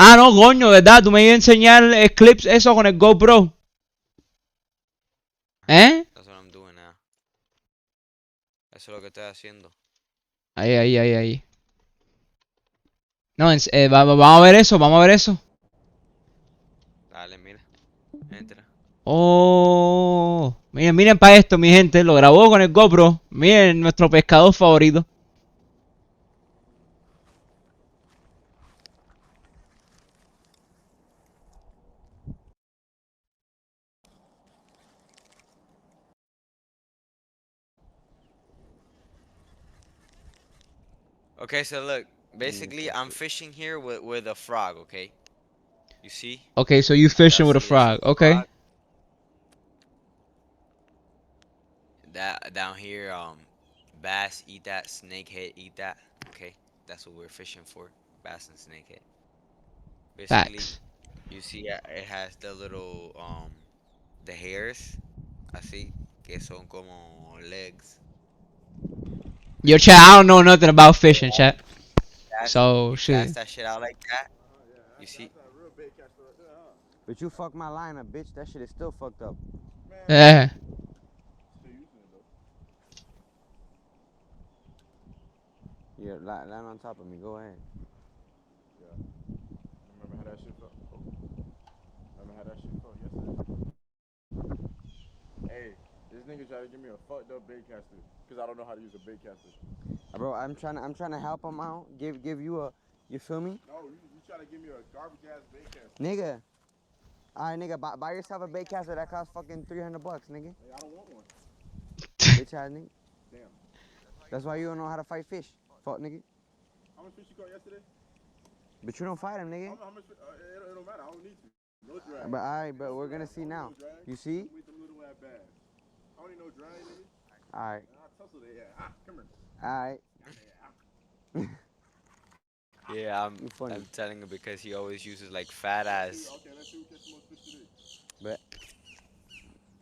Ah, no, coño, ¿verdad? Tú me ibas a enseñar el clips eso con el GoPro. ¿Eh? That's what I'm doing now. Eso es lo que estoy haciendo. Ahí. No, vamos a ver eso, vamos a ver eso. Dale, mira. Entra. Oh, miren para esto, mi gente. Lo grabó con el GoPro. Miren, nuestro pescador favorito. Okay, so look. Basically, I'm fishing here with a frog, okay? You see? Okay, so you Y'all fishing with a see this frog. Okay. frog? That down here, bass eat that, snakehead eat that. Okay, that's what we're fishing for, bass and snakehead. Basically, Facts. you see, it has the little the hairs, así, que son como legs. Yo, chat, I don't know nothing about fishing, chat. Cast, So, you cast shit. that shit out like that. You see? But you fucked my line up, bitch. That shit is still fucked up. Yeah. Yeah, land on top of me. Go ahead. Remember how that shit felt? Oh. Remember how that shit felt yesterday? Hey, this nigga tried to give me a fucked up bait caster because I don't know how to use a bait caster. Bro, I'm trying to help him out. Give you a, you feel me? No, you try to give me a garbage ass bait caster. Nigga. Alright, nigga, buy yourself a bait caster that costs fucking $300, nigga. Hey, I don't want one. Bitch ass nigga. Damn. That's why you don't know how to fight fish. Fuck nigga. How much fish you caught yesterday? But you don't fight him, nigga. How much? It don't matter. I don't need to. No drag. But alright, but we're gonna see now. You see? With them little ass bags. I don't need no drag, nigga. Alright. I tussle they ass. Ah, come here. Alright. Yeah, You funny. I'm telling him because he always uses like fat ass. Okay, let's see who catch the most fish today. But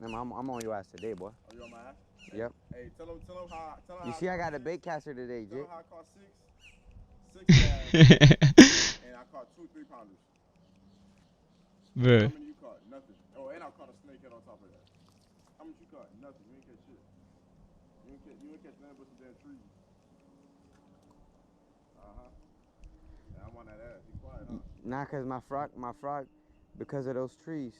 I'm on your ass today, boy. Are you on my ass? Yep. Hey, tell him how. Tell him You how. see I got a bait caster today, Tell Jay. him how I caught six bass, and I caught 2 3-pounders. How Bruh. many you caught? Nothing. Oh, and I caught a snakehead on top of that. How much you caught? Nothing. You ain't catch shit. You ain't catch nothing but some damn trees. Yeah, I'm on that ass. Be quiet, huh? Nah, cause my frog, because of those trees.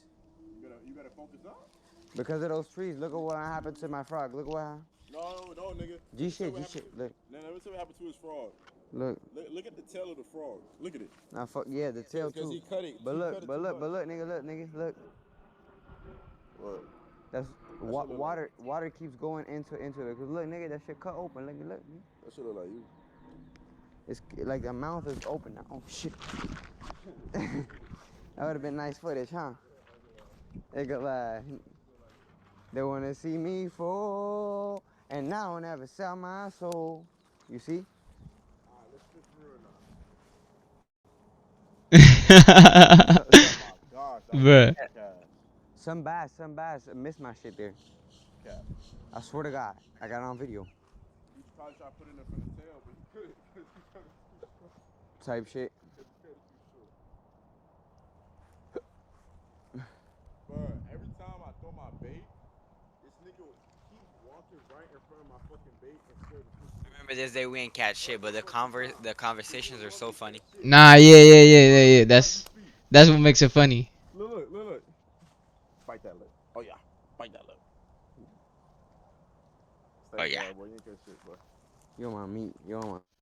You better focus up. Because of those trees, look at what happened to my frog. Look at what happened. No, nigga. G shit. Look. No, let me tell you what happened to his frog. Look. Look at the tail of the frog. Look at it. Nah, fuck yeah, the tail Because too. he cut it. But he look, cut it but too look, much. nigga, look. What? That's look like- water keeps going into it. Cause look, nigga, that shit cut open. Look. That shit look like you. It's like the mouth is open now. Oh shit. That would have been nice footage, huh? They could lie. They wanna see me fall, and now I'll never sell my soul. You see? Alright, let's fish for real now. Oh my gosh. Bruh. Some bass missed my shit there. Cap. I swear to God, I got it on video. He probably tried to put it in from the tail, but he couldn't because he cut it too short. Type shit. Bruh, every time I throw my bait, this nigga will keep walking right in front of my fucking bait and scare the fish. Remember this day we ain't catch shit, but the conversations are so funny. Nah, yeah. That's what makes it funny. Look. Bite that lip. Oh yeah, bite that lip. Oh, yeah. Boy, you ain't catch shit, boy. You want my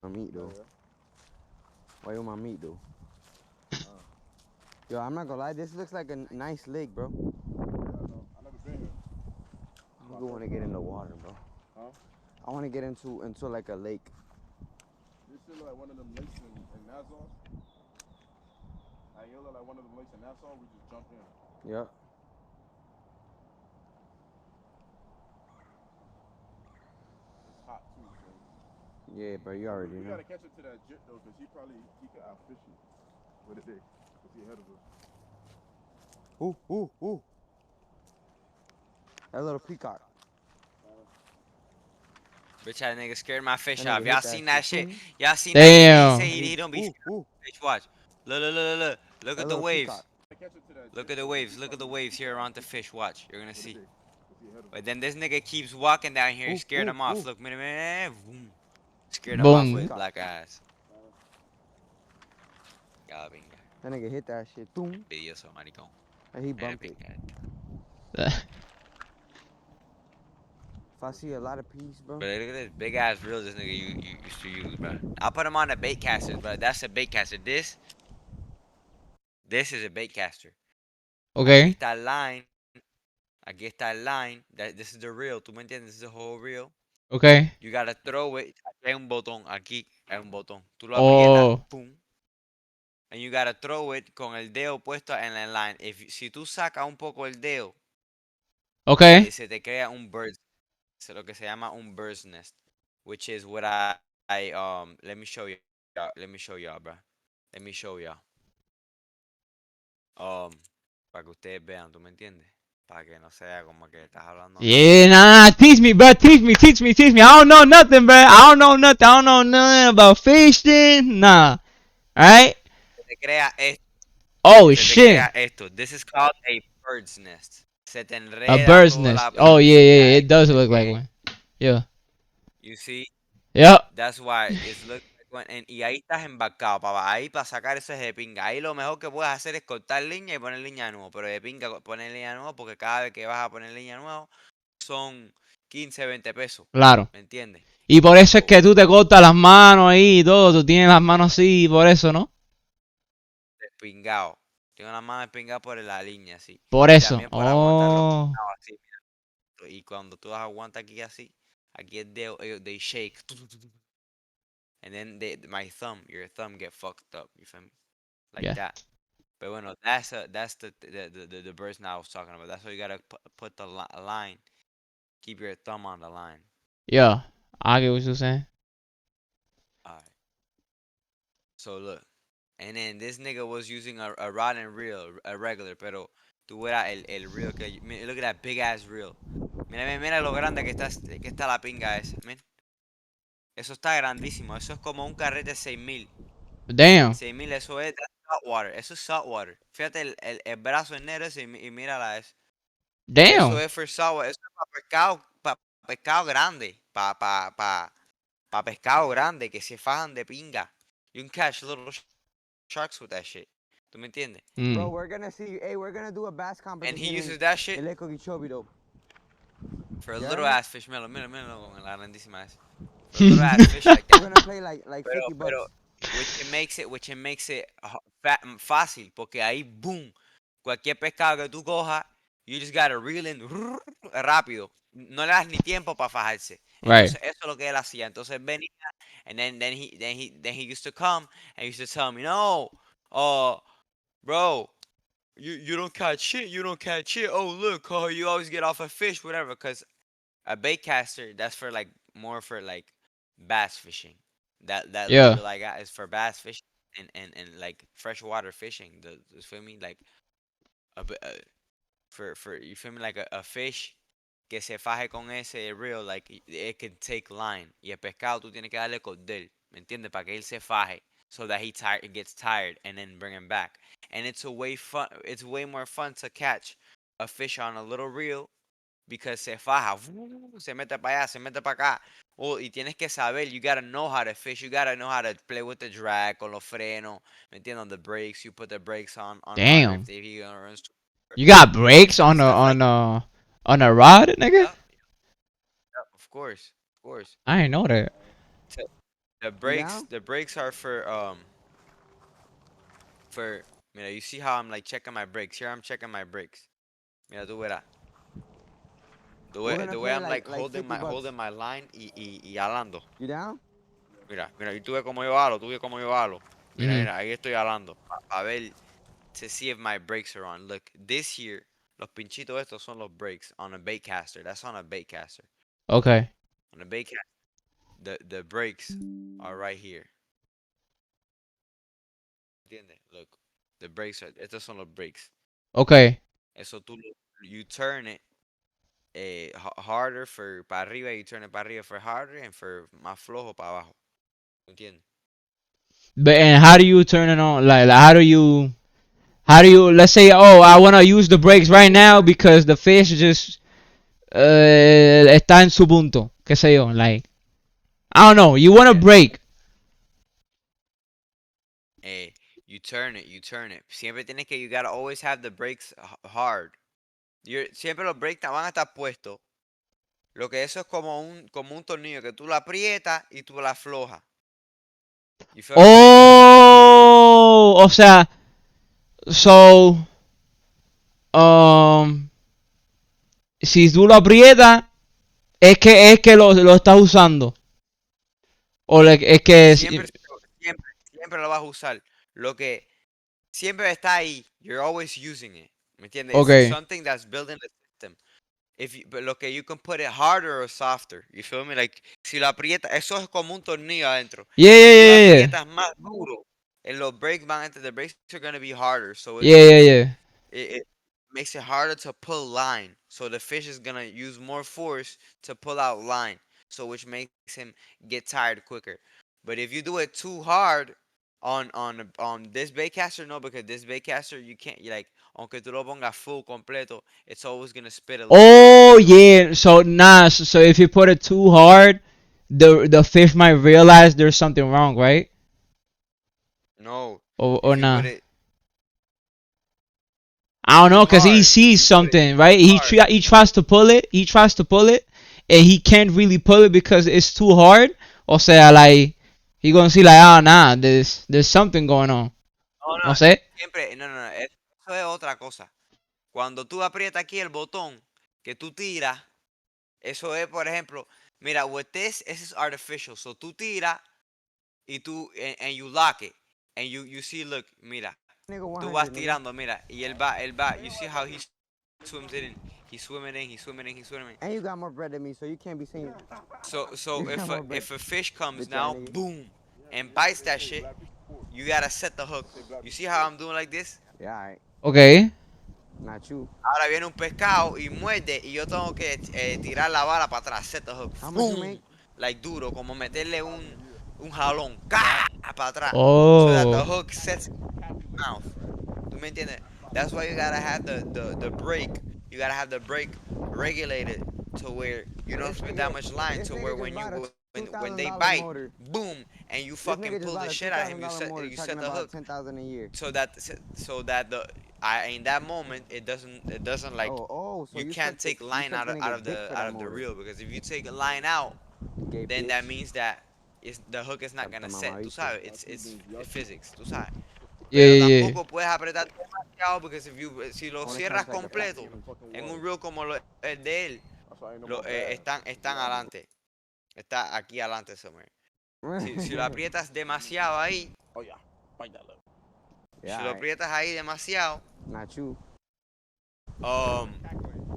meat though. Yeah. Why you want my meat though? Yo, I'm not gonna lie, this looks like a nice lake, bro. Yeah, I never been here. I want to get in the water, bro. Huh? I want to get into like a lake. This shit look like one of them lakes in Nassau. Like, it look like one of them lakes in Nassau. We just jump in. Yep. It's hot too, so. Yeah, bro, you already We know. gotta catch up to that jit though, cause he could outfish you. What it is? Cause he ahead of us. Ooh. That little peacock. Bitch, that nigga scared my fish That nigga off. Y'all hit that seen that shit. shit? Y'all seen that shit? Damn. He say he don't be scared. Ooh. Bitch, watch. Look, look, look, look, look. Look That at the little waves. peacock. Catch it to that Look shit. at the waves. Look at the waves here around the fish. Watch. You're gonna What is see. it? Let's see, head him. But then this nigga keeps walking down here, Ooh, scaring ooh, them off. ooh. Look, man, boom. Scared them That little off Boom. with peacock. black eyes. Ya, venga. That nigga hit that shit. Boom. Envidioso, maricón. And he Mira, bumped it. pinga. If I see a lot of peas, bro. But look at this big ass reel this nigga you used to use, bro. I'll put him on the bait casters, but that's a bait caster. This is a bait caster. Aquí Okay. está el line. Aquí está el line. This is the reel. ¿Tú me entiendes? This is the whole reel. Okay. You gotta throw it. Aquí hay un botón. Aquí hay un botón. Tú lo aprietas. Oh. Pum. And you gotta throw it con el dedo puesto en la line. Si tú sacas un poco el dedo, Okay. se te crea un bird. Es lo que se llama un bird's nest. Which is what let me show you. Let me show y'all, bro. Let me show y'all. Para que ustedes vean, ¿tú me entiendes? Para que no sea como que estás hablando. Yeah, nah. Teach me, bro. Teach me. Teach me. Teach me. I don't know nothing, bro. I don't know nothing. I don't know nothing about fishing. Nah. Alright? Se te crea esto. Oh, Se te shit. crea esto. This is called a bird's nest. Se te A enreda bird's toda nest. la Oh, yeah, yeah. pinga It does look que- like one. Yeah. You see? Yep. That's why it's look like one. Y ahí estás embarcado, papá. Ahí para sacar eso es de pinga. Ahí lo mejor que puedes hacer es cortar línea y poner línea nueva. Pero de pinga poner línea nueva porque cada vez que vas a poner línea nueva son 15, 20 pesos. Claro. ¿Me entiendes? Y por eso es que tú te cortas las manos ahí y todo. Tú tienes las manos así, por eso, ¿no? Despingado. Tengo la mano despingada por la línea, así. Por Y eso. también por aguantarlo Oh. así, mira. Y cuando tú aguantas aquí el dedo, they shake. And then your thumb get fucked up. You feel me? Like Yeah. that. But bueno, that's the burst now I was talking about. That's why you gotta put the line. Keep your thumb on the line. Yeah. I get what you're saying. Alright. So look. And then this nigga was using a rod and reel, a regular, pero tú verás el reel que look at that big ass reel. Mira lo grande que está la pinga esa. Mira. Eso está grandísimo. Eso es como un carrete 6000. Damn. 6000, eso es saltwater. Eso es saltwater. Fíjate el brazo en negro ese y mírala eso. Eso Damn. es for saltwater. Eso es para pescado grande. Para pescado grande que se fajan de pinga. You can catch little sharks with that shit. ¿Tú me entiendes? Bro, Mm. we're gonna see. Hey, we're gonna do a bass competition. And he uses in that shit El Eco Gichobido. for a Yeah. little ass fish. Míralo con la grandísima esa. For a little ass fish like We're that. gonna play like Pero, 50 bucks. pero, which it makes it fácil, porque ahí, boom, cualquier pescado que tú cojas, you just gotta reel in rápido. No le das ni tiempo para fajarse. Right. Entonces, eso es lo que él hacía. Entonces venía, and then he used to come and used to tell me, no, bro, you don't catch shit, you don't catch shit. Oh, look, you always get off a fish, whatever. Because a bait caster, that's for like more for like bass fishing. That Yeah. reel I got is for bass fishing and like freshwater fishing. You feel me? Like for you feel me? Like a fish que se faje con ese reel, like it can take line. Y el pescado tú tienes que darle cordel, ¿me entiendes? Para que él se faje, so that he gets tired and then bring him back. And it's way more fun to catch a fish on a little reel because se faja, se mete para allá, se mete para acá. Oh, y tienes que saber, you gotta know how to fish, you gotta know how to play with the drag, con los frenos, ¿me entiendes? On the brakes, you put the brakes on Damn. if he runs too. You got brakes on Stuff like on a rod, nigga? Yep, of course, of course. I didn't know that. The brakes are for mira, you see how I'm like checking my brakes. Here I'm checking my brakes. Mira, tú verás. We're gonna The way play I'm like, like 50 bucks. holding my line y alando. You down? Mira, y tú ves cómo yo halo, Mira, Mhm. mira, ahí estoy alando. A ver, to see if my brakes are on. Look, this here, los pinchitos estos son los brakes on a bait caster. That's on a bait caster. Okay. On a bait caster, the brakes are right here. ¿Entiendes? Look, the brakes are, estos son los brakes. Okay. Eso you turn it harder for para arriba, you turn it para arriba for harder and for más flojo para abajo. ¿Entiendes? But and how do you turn it on? Like how do you let's say, oh, I want to use the brakes right now because the fish just está en su punto, qué sé yo, like I don't know, you want to Yeah. brake. You turn it, you turn it. Siempre tienes que, you gotta always have the brakes hard. Siempre los brakes van a estar puestos. Lo que eso es como un tornillo que tú lo aprietas y tú lo aflojas. You feel me? Oh, o sea, so um si tú lo aprietas es que lo estás usando o es que Siempre, siempre, siempre lo vas a usar. Lo que siempre está ahí. You're always using it. ¿Me entiendes? It's okay. something that's building the system. But lo que you can put it harder or softer. You feel me? Like, si lo aprietas, eso es como un tornillo adentro. Yeah, Si tú lo yeah, yeah, aprietas más duro, los brakes the brakes are going to be harder. So yeah, yeah, yeah. it makes it harder to pull line. So the fish is gonna use more force to pull out line. So which makes him get tired quicker. But if you do it too hard on this baitcaster, no, because this baitcaster you can't, like, aunque tú lo pongas full completo, it's always gonna spit a little line. Oh You feel me? yeah, so nah, so if you put it too hard, the fish might realize there's something wrong, right? No, Or if you put nah. it I don't too know, cause he hard, if sees you put it something, right? too hard, He tries to pull it. He tries to pull it, and he can't really pull it because it's too hard. O sea, like he gonna see like, oh nah, there's something going on. no, No no, sé. siempre, no, no, no, eso es otra cosa. Cuando tú aprietas aquí el botón que tú tiras, eso es, por ejemplo, mira, with this is artificial. So tú tiras y tú, and you lock it. And you see, look, mira, Nigga tú vas 100, nigga. tirando, mira, y él va, you see how he swims it in. He's swimming in, he's swimming in, he's swimming in. And you got more bread than me, so you can't be saying. So You got more bread. if a fish comes Bitch ass now, nigga. boom, and bites that shit, you gotta set the hook. You see how I'm doing like this? Yeah, alright. Okay. Not you. Ahora viene un pescado y muerde y yo tengo que tirar la bala para atrás, set the hook, How much you boom, make? like duro, como meterle un jalón, ¡ca! Para atrás, so that the Oh. hook sets mouth. ¿Tú me entiendes? That's why you gotta have the brake. You gotta have the brake regulated to where you don't This spit nigga- that much line. this To nigga where just when bought a when they $2,000 bite, motor. boom, and you This fucking nigga just pull bought the a shit out of him. $2,000 motor, You set talking the about hook 10,000 a year. so that in that moment it doesn't like So you you can't sucked the- take you line sucked the out nigga of dick the for out that of the motor. reel, because if you take a line out, Gay then that bitch. means that the hook is not gonna Toma set. Tú mamabicho. sabes, it's physics. Tú sabes. Yeah, Pero yeah, yeah. tampoco puedes apretar demasiado, porque si lo Only cierras comes like a fat completo chicken. en un reel como el de él, That's why ain't no more están adelante. Está aquí adelante somewhere. Si lo aprietas demasiado ahí, Oh yeah, bite that lip. Yeah, si lo alright. aprietas ahí demasiado, Not you.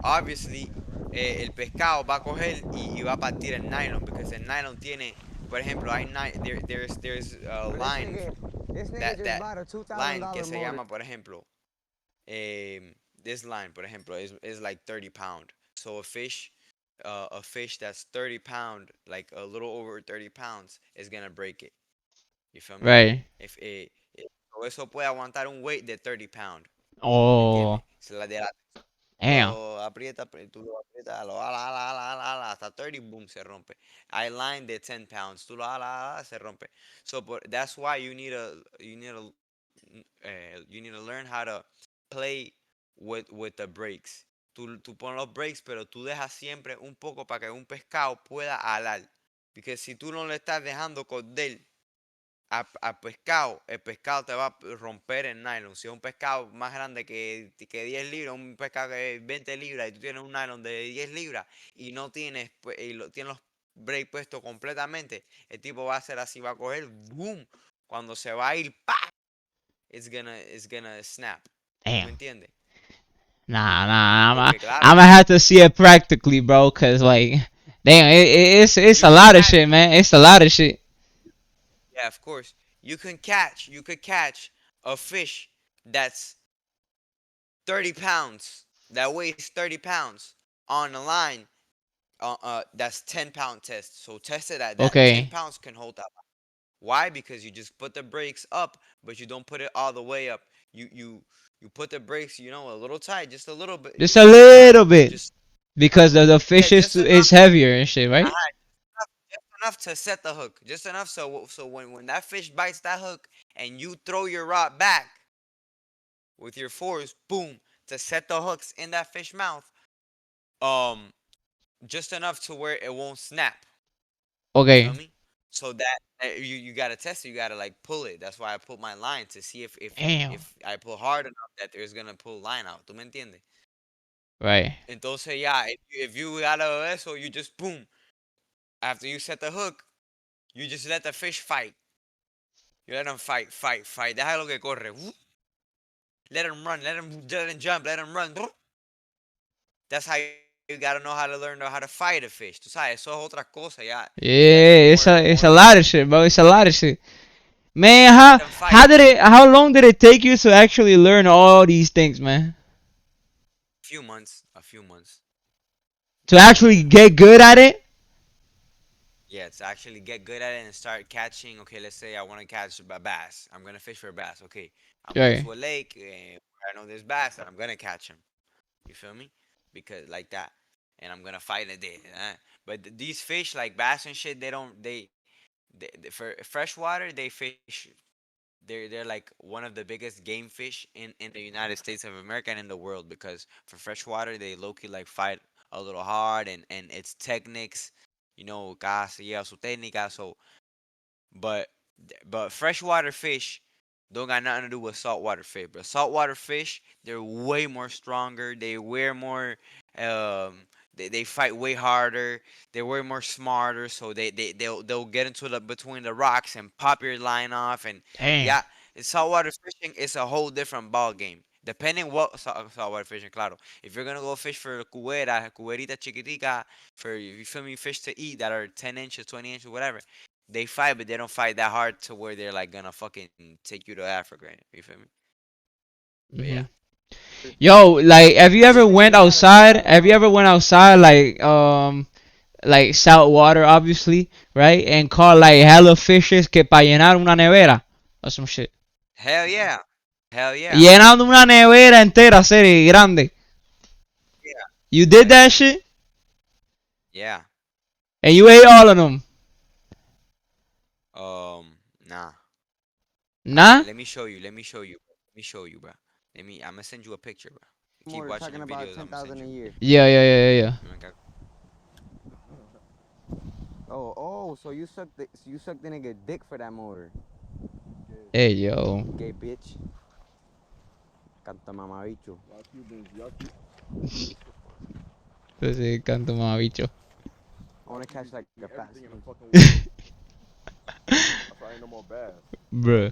obviously el pescado va a coger y va a partir el nylon, because el nylon tiene, por ejemplo, there's a But line this nigga just that bought a line que $2,000 se motor. llama, por ejemplo, this line, por ejemplo, is like 30 pound. So a fish that's 30 pound, like a little over 30 pounds, is gonna break it. You feel me? Right. If so eso puede aguantar un weight de 30 pound. ¿Me Oh. entiendes? Si la de la Damn. tú lo aprietas, lo ala, hasta 30, boom, se rompe. Hay line de 10 pounds, tú lo ala, se rompe. So that's why you need to learn how to play with the brakes. Tú pones los brakes, pero tú dejas siempre un poco para que un pescado pueda alar. Porque si tú no le estás dejando cordel a pescado, el pescado te va a romper el nylon. Si es un pescado más grande que 10 libras, un pescado que es 20 libras y tú tienes un nylon de 10 libras y no tienes, tienes los brakes puestos completamente, el tipo va a hacer así, va a coger, boom, cuando se va a ir, ¡pa! It's gonna snap. ¿Me Damn. entiendes? Nah. Porque claro, I'm gonna have to see it practically, bro. Cause like, damn, it's you a can lot of catch, shit, man. It's a lot of shit. yeah, of course, you could catch a fish that's 30 pounds, that weighs 30 pounds on a line, that's 10-pound test. So test it at that. 10 Okay. pounds can hold that. Why? Because you just put the brakes up, but you don't put it all the way up. You put the brakes, you know, a little tight, just a little bit, Just just a a little tight, little bit. just Because the yeah, fish is just enough. is heavier and shit, right? Just enough to set the hook. Just enough so when that fish bites that hook and you throw your rod back with your force, boom, to set the hooks in that fish mouth. Just enough to where it won't snap. You feel Okay. me? So that you gotta test it. You gotta like pull it. That's why I put my line to see Damn. if I pull hard enough that there's gonna pull line out. ¿Tú me entiendes? Right. Entonces ya, if you gotta eso, you just boom. After you set the hook, you just let the fish fight. You let them fight, fight, fight. Déjalo que corre. Let them run. Let them jump. Let them run. That's how you gotta know how to learn how to fight a fish. Tú sabes, eso es otra cosa ya. Yeah, it's a More lot of shit, bro. It's a lot of shit. Man, let them fight. how long did it take you to actually learn all these things, man? A few months. To actually get good at it? Yeah, to actually get good at it and start catching. Okay, let's say I want to catch a bass. I'm gonna fish for a bass. Okay, I'm going Right. to a lake. Where I know there's bass, and I'm gonna catch them. You feel me? Because like that, and I'm gonna fight it there. But these fish, like bass and shit, they for freshwater they fish. They're like one of the biggest game fish in the United States of America and in the world because for freshwater they low-key like fight a little hard and it's techniques, you know, cada se lleva su técnica. So but but freshwater fish don't got nothing to do with saltwater fish. But saltwater fish, they're way more stronger. They wear more. They fight way harder. They're way more smarter. So they'll get into the between the rocks and pop your line off. And Damn. yeah, saltwater fishing is a whole different ball game. Depending what saltwater fishing, claro. If you're gonna go fish for cuberita chiquitica, for you feel me, fish to eat that are 10 inches, 20 inches, whatever, they fight, but they don't fight that hard to where they're like gonna fucking take you to Africa. You feel me? But Hmm. yeah. Yo, like, have you ever These niggas went know how to outside? swim, Have you bro. ever went outside, like salt water, obviously, right? And caught like hella fishes que para llenar una nevera or some shit. Hell yeah. Hell yeah. Llenando una nevera entera, serie grande. Yeah. You did Like that shit, yeah. and you ate all of them. Nah. Nah. Let me show you. Let me show you. Let me show you, bro. I'm gonna send you a picture, bro. You keep More watching the talking about videos. I'm gonna send 10,000 a you. year. Yeah. Oh, so you sucked the nigga dick for that motor. Hey, yo. Gay bitch. Canta mamabicho. Y'all Cubans, y'all Cubans. Ese canto mamabicho. I wanna catch like Eat a fast everything in the fish. fucking water. That's why ain't no more bass. Bruh.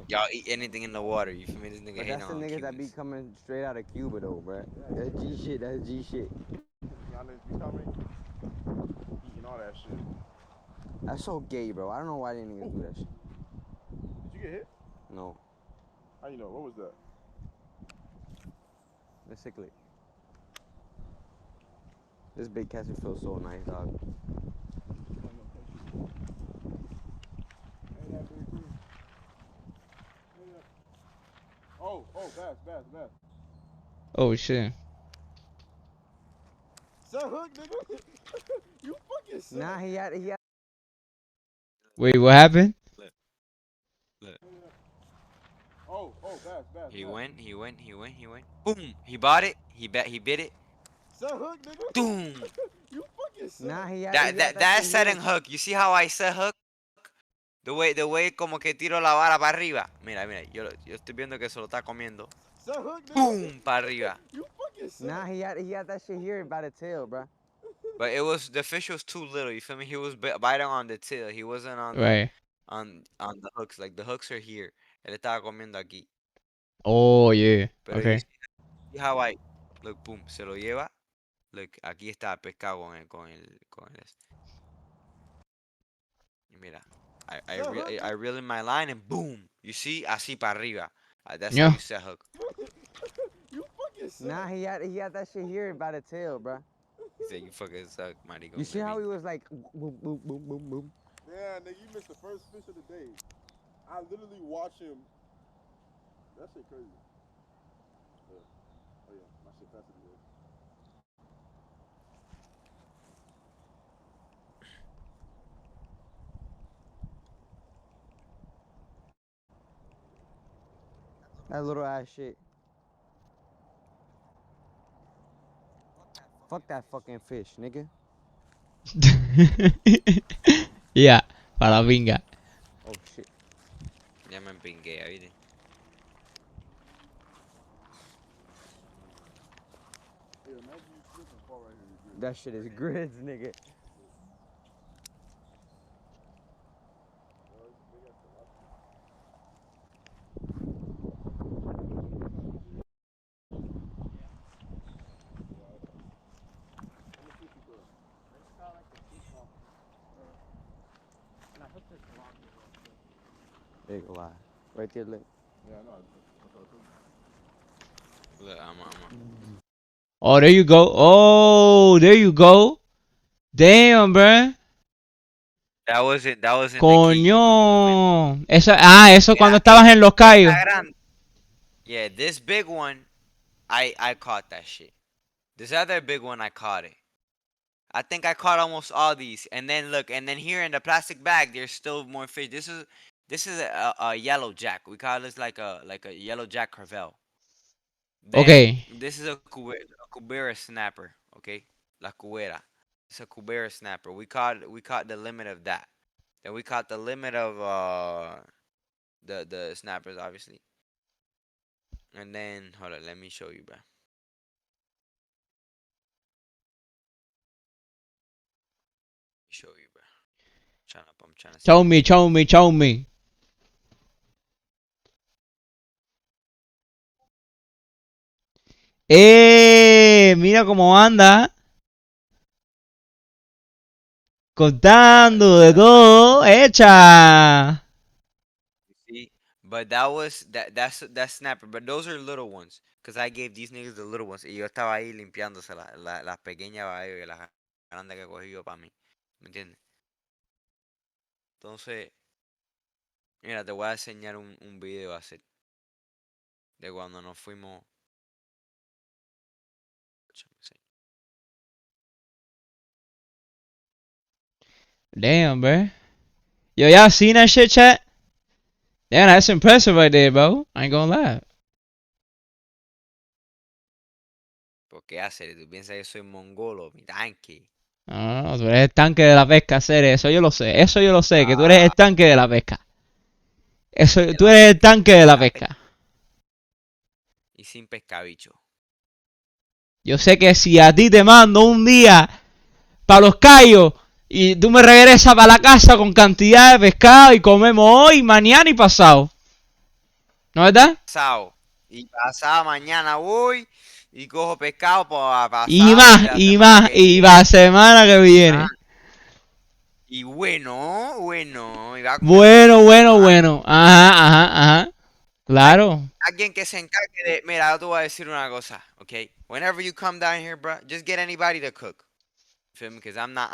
Y'all eat anything in the water. You feel me? This nigga But hating that's the on niggas that be Cubans. coming straight out of Cuba though, bruh. That's G shit. That's G shit. Y'all niggas be coming, eating all that shit. That's so gay, bro. I don't know why they niggas do that shit. Did you get hit? No, How you know? What was that? that's sickly. This big catfish feels so nice, dog. Oh, bass. Oh shit. Set hook, nigga. You fucking set. Nah, he had. Wait, what happened? Look. Oh, bass. He went. Boom. He bought it. He bit it. Set hook, nigga. Boom. You fucking set. Nah, he had. That's setting hook. You see how I set hook? The way como que tiro la vara para arriba. Mira, yo estoy viendo que se lo está comiendo. Set hook, nigga. Boom, para arriba. You fucking set. Nah, he had that shit here by the tail, bruh. But the fish was too little. You feel me? He was biting on the tail. He wasn't on Right. on the hooks. Like the hooks are here. Él estaba comiendo aquí. Oh yeah. Pero you Okay. see how I look, boom, se lo lleva. Look, aquí está pescado con el este. Y mira, I reel in my line and boom, you see, así para arriba. That's how Yeah. you set hook. You fucking set. Nah, he had that shit here by the tail, bruh. He said, you fucking suck, marico. You see how he was like boom, boom, boom, boom, boom. Yeah, nigga, you missed the first fish of the day. I literally watched him. That shit crazy. Oh yeah, my shit faster than yours. That little ass shit. Fuck that fucking fish, nigga. Yeah, para la pinga. Oh shit. Ya me empingué, ¿viste? Hey, imagine you slip and fall right here. You're good. That shit is grids, nigga. Big lie. Right there, look. Yeah, I know. Look, I'm Oh, there you go. Oh, there you go. Damn, bruh. That wasn't the key. Coño. Eso, eso cuando Mira, estabas en Los Cayos. Está grande. Yeah, this big one, I caught that shit. This other big one, I caught it. I think I caught almost all these. And then look, and then here in the plastic bag, there's still more fish. This is a yellow jack. We call this like a yellow jack crevel. Then, Okay. This is a cubera snapper. Okay, la cubera. It's a cubera snapper. We caught the limit of that. Then we caught the limit of the snappers, obviously. And then hold on, let me show you, bro. Show you, bro. I'm trying to see. Show me. Mira cómo anda. Contando de todo. Hecha. See, but that's snapper. But those are little ones, cause I gave these niggas the little ones. Y yo estaba ahí limpiándose las pequeñas para ellos y las grandes que cogí yo para mí. ¿Me entiendes? Entonces, mira, te voy a enseñar un video hacer de cuando nos fuimos. Damn, bro. Yo, y'all seen that shit, chat? Damn, that's impressive right there, bro. I ain't gonna lie. ¿Por qué hacer? ¿Tú piensas que soy mongolo, mi tanque? No, tú eres el tanque de la pesca, hacer eso yo lo sé. Eso yo lo sé, que tú eres el tanque de la pesca. Eso, tú eres el tanque de la pesca. Y sin pescabicho. Yo sé que si a ti te mando un día para Los Cayos y tú me regresas para la casa con cantidad de pescado y comemos hoy, mañana y pasado. ¿No es verdad? Pasado. Y pasado mañana voy y cojo pescado para pasado. Y la semana que viene. Y bueno. Bueno. Ajá. Claro. Alguien que se encargue de... Mira, yo te voy a decir una cosa, okay? Whenever you come down here, bro, just get anybody to cook. Feel me? Because I'm not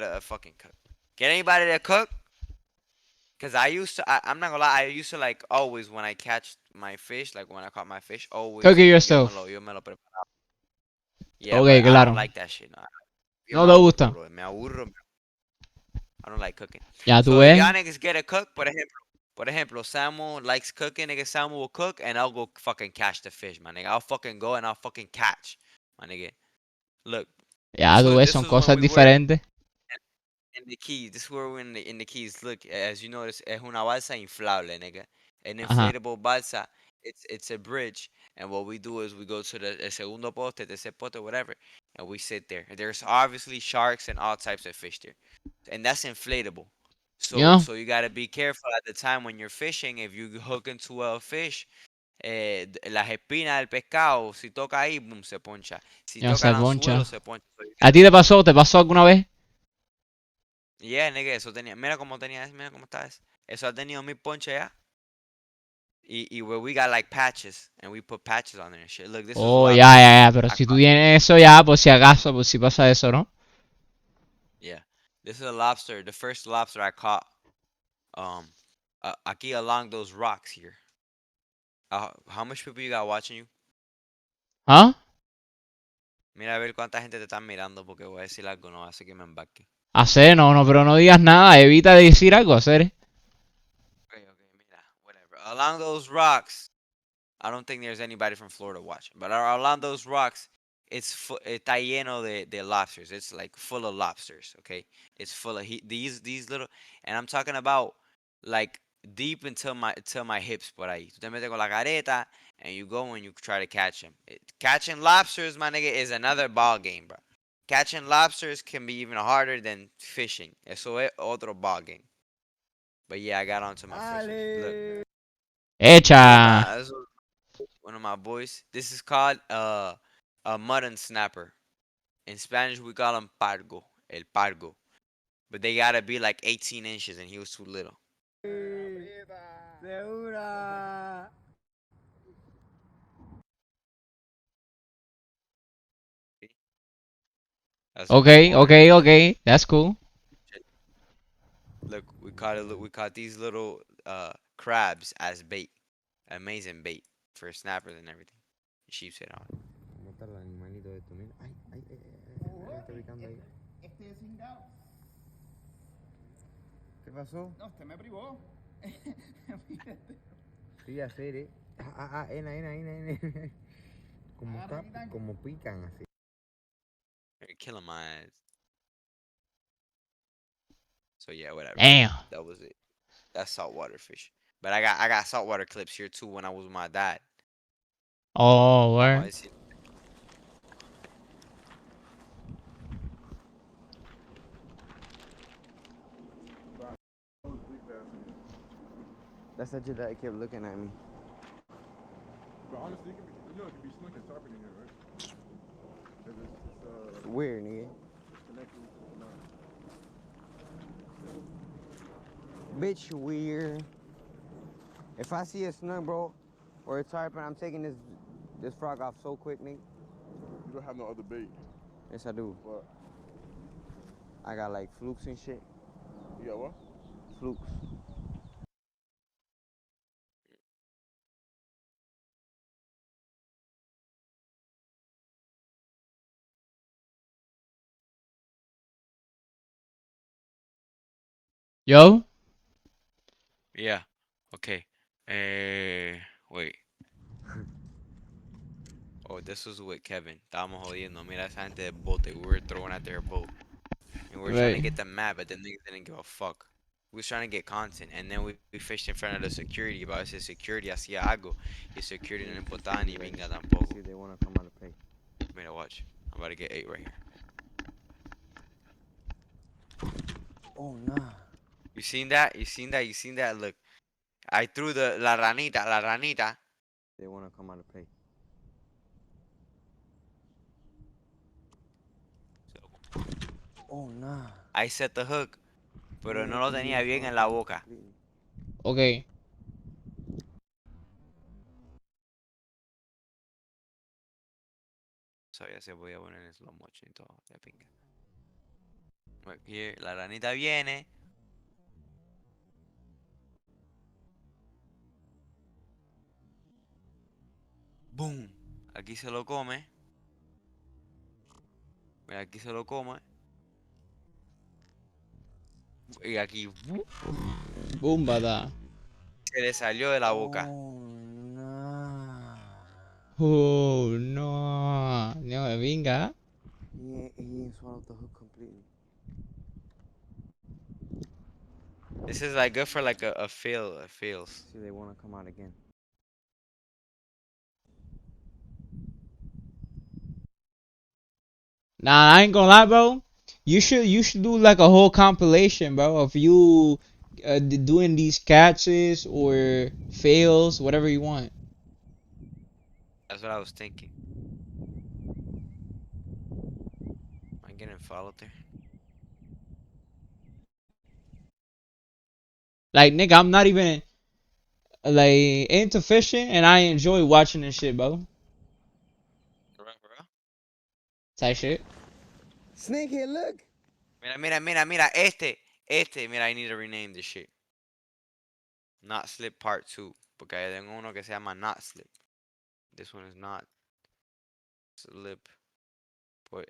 a fucking cook. Get anybody to cook. Because I'm not gonna lie, I used to like always when I catch my fish, like when I caught my fish, always Cook it yourself. Yo me lo preparaba. Yeah, Okay, but I claro. don't like that shit. No te gusta. Bro, me aburro. I don't like cooking. Ya tú So ves. if y'all niggas get a cook, por ejemplo, Samuel likes cooking, nigga. Samuel will cook and I'll go fucking catch the fish, my nigga. I'll fucking go and I'll fucking catch, my nigga. Look. Ya tú ves, son cosas diferentes. In the Keys, this is where we're in the Keys. Look, as you notice, es una balsa inflable, nigga. An inflatable balsa. It's a bridge, and what we do is we go to the segundo poste, tercer poste, whatever, and we sit there. There's obviously sharks and all types of fish there, and that's inflatable. So Yeah. so you gotta be careful at the time when you're fishing. If you hook into a fish, las espinas del pescado, si toca ahí, boom, se poncha. Si Ya toca se el poncha. anzuelo, se poncha. So you ¿A ti te pasó alguna vez? Yeah, nigga, eso tenía. Mira cómo está eso. Eso ha tenido 1000 ponches ya. Y where we got like patches, and we put patches on there and shit. Look, this Oh, is ya, pero si tú tienes eso ya, por si acaso, por si pasa eso, ¿no? Yeah. This is a lobster. The first lobster I caught. Aquí along those rocks here. How much people you got watching you? Huh? Mira a ver cuánta gente te están mirando porque voy a decir algo, no hace que me embarque. Hacer, no, pero no digas nada. Evita decir algo, hacer. Okay, mira, whatever. Along those rocks, I don't think there's anybody from Florida watching, but along those rocks, está lleno de lobsters. It's like full of lobsters, okay? It's full of these little, and I'm talking about like deep until my hips por ahí. Tú te metes con la careta and you go and you try to catch them. Catching lobsters, my nigga, is another ball game, bro. Catching lobsters can be even harder than fishing. Eso es otro ball game. But yeah, I got onto my fishing. Look. Echa. This was one of my boys. This is called a mutton snapper. In Spanish, we call them pargo, el pargo. But they gotta be like 18 inches, and he was too little. Segura. That's Okay. That's cool. Look, we caught these little crabs as bait. Amazing bait for snappers and everything. Sheep's head on. ¿Cómo está el animalito de esto? Mira. Ay, está picando ahí. Este es cingado. ¿Qué pasó? No, usted me privó. Mírate. Sí, hacer, ena. Como pican así. They're killing my ass. So yeah, whatever. Damn. That was it. That's saltwater fish. But I got saltwater clips here too when I was with my dad. Oh, Vamos a word. decir- That's such a that kept looking at me. But honestly, it could be snook and tarpon in here, right? 'Cause it's Weird, nigga. connected. No. Bitch weird. If I see a snook, bro, or a tarpon, I'm taking this frog off so quick, nigga. You don't have no other bait. Yes, I do. What? I got like flukes and shit. You got what? Flukes. Yo? Yeah. Okay. Wait. Oh, this was with Kevin. Estábamos jodiendo. Mira esa gente del bote. We were throwing at their boat. And we were trying to Right. get them mad, but the niggas didn't give a fuck. We was trying to get content. And then we fished in front of the security. But ese security hacía algo. Y security no le importaba ni pinga tampoco. See, they want to come out and pay. Mira, watch. I'm about to get 8 right here. Oh, nah. You seen that? You seen that? Look. I threw la ranita. They want to come out and pay. Oh, nah. I set the hook. Pero no lo tenía bien en la boca. Okay. So ya se voy a poner en slow motion y todo. De pinga. Aquí la ranita viene. Boom. Aquí se lo come. Mira, aquí se lo come. Y aquí Boom, bada. se le salió de la boca. Oh, nah. Oh, no. No, venga. He ain't swallowed the hook completely. This is like good for like a feels. See, they want to come out again. Nah, I ain't gonna lie, bro. You should do like a whole compilation, bro, of you doing these catches or fails, whatever you want. That's what I was thinking. Am I getting followed there? Like, nigga, I'm not even like into fishing, and I enjoy watching this shit, bro. For real? Type shit. Snakehead, look. Mira, mira, I need to rename this shit. Not slip part 2, porque tengo uno que se llama not slip. This one is not slip.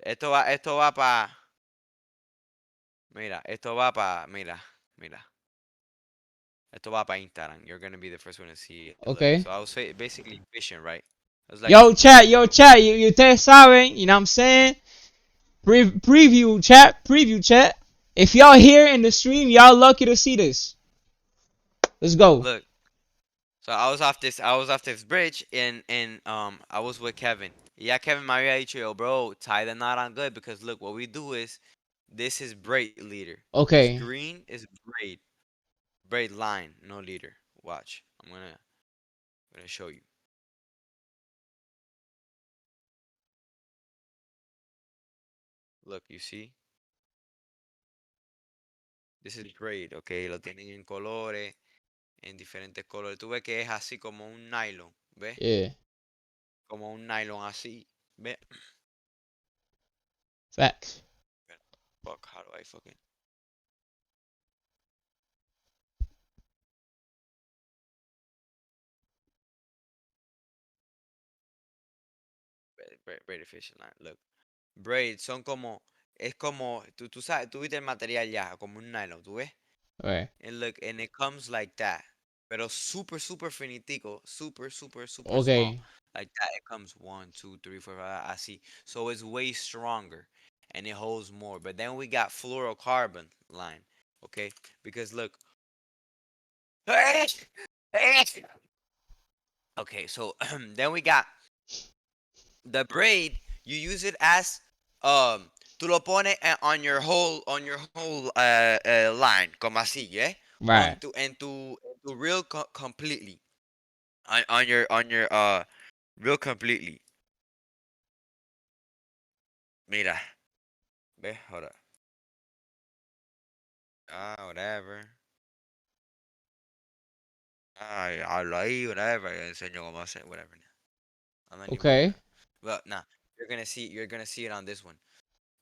Esto va para, mira, mira. Esto va para Instagram. You're gonna be the first one to see it. Look, Okay. so I was basically fishing, right? I was like, Yo, chat, you ustedes saben, you know what I'm saying? Preview, chat. If y'all here in the stream, y'all lucky to see this. Let's go. look. So I was off this bridge and I was with Kevin. Yeah, Kevin me había dicho, yo, bro, tie the knot on good because look, what we do is this is braid leader. This Okay. green is braid line, no leader. Watch, I'm gonna show you. Look, you see, this is braid, okay, lo tienen en colores, en diferentes colores. Tú ves que es así como un nylon, ¿ves? Yeah. Como un nylon así, ¿ves? Facts. Fuck, how do I fucking? Braided fishing line. Look, braids son como, es como, tú sabes, tú viste el material ya, como un nylon, ¿tú ves? Right. And look, and it comes like that. Pero super finitico, super small. Okay. Like that, it comes 1, 2, 3, 4, 5, así. So it's way stronger and it holds more. But then we got fluorocarbon line, okay? Because look. Okay, so then we got the braid. You use it as tú lo pones on your whole line, como así, yeah? Right. En tu reel completely. On your reel completely. Mira. Ve, hold up. Whatever. Hablo ahí, whatever. Enseño cómo hacer, whatever. I'm not even Okay. gonna. Well, nah. You're gonna see it on this one.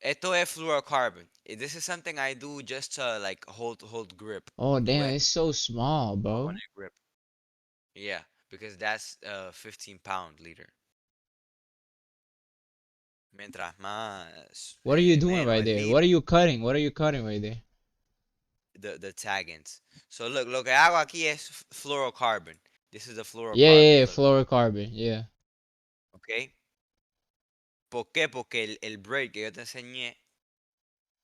Esto es fluorocarbon. This is something I do just to like hold grip. Oh ¿Tú damn, ves? it's so small, I bro. want to grip. Yeah, because that's 15 pound leader. Mientras más What are you doing menos right el there? leader, What are you cutting? What are you cutting right there? the taggings. So look, lo que hago aquí es fluorocarbon. This is the Yeah, fluorocarbon. Look, fluorocarbon. Yeah. okay. ¿Por qué? Porque el braid que yo te enseñé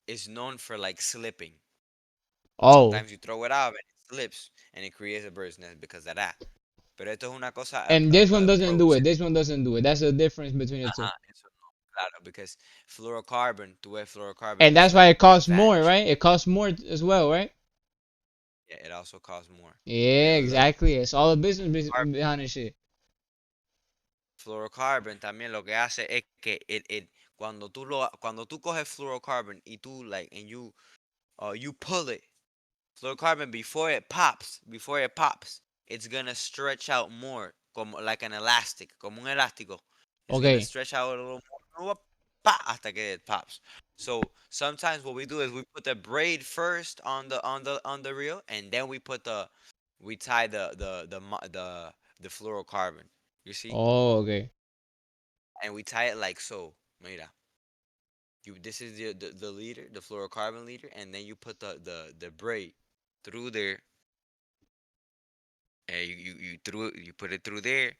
is known for like slipping. Oh, Sometimes you throw it out and it slips and it creates a bird's nest because of that. Pero esto es una cosa, and this one a doesn't pro do it. tip. This one doesn't do it. That's the difference between the two. Ajá, eso no, claro, because fluorocarbon, tú ves fluorocarbon And is that's why like it costs the more, vanish. right? It costs more as well, right? Yeah, it also costs more. Yeah, Pero look, exactly. It's all the business carb- behind this shit. fluorocarbon también lo que hace es que cuando tú coges fluorocarbon y tú like and you pull it, fluorocarbon before it pops, it's gonna stretch out more como like an elastic, como un elástico. It's gonna Okay. stretch out a little more pa, hasta que it pops. So sometimes what we do is we put the braid first on the reel, and then we tie the fluorocarbon. You see, Oh, okay. and we tie it like so. Mira, this is the leader, the fluorocarbon leader, and then you put the braid through there. And you put it through there.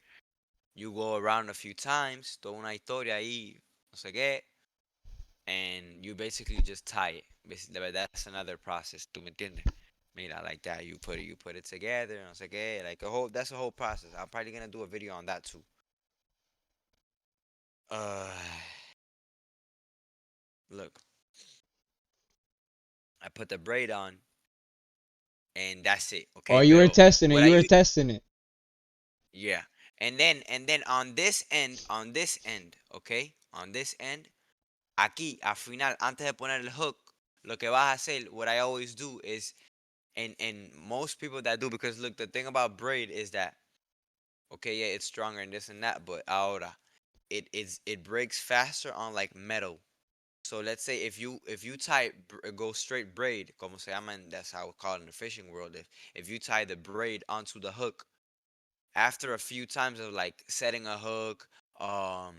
You go around a few times, toda una historia ahí, no sé qué, and you basically just tie it. That's another process. ¿Tú me entiendes? Mira, like that. You put it together, no sé qué, like that's a whole process. I'm probably gonna do a video on that too. Uh, look, I put the braid on, and that's it. Oh, Okay, you were pero testing it. what I You were use, testing it. yeah, and then on this end, okay, on this end, aquí, al final, antes de poner el hook, lo que vas a hacer, what I always do is, and most people that do, because look, the thing about braid is that, okay, yeah, it's stronger and this and that, but ahora, it breaks faster on like metal. So let's say if you tie go straight braid, como se llama, that's how we call it in the fishing world. If you tie the braid onto the hook, after a few times of like setting a hook, um,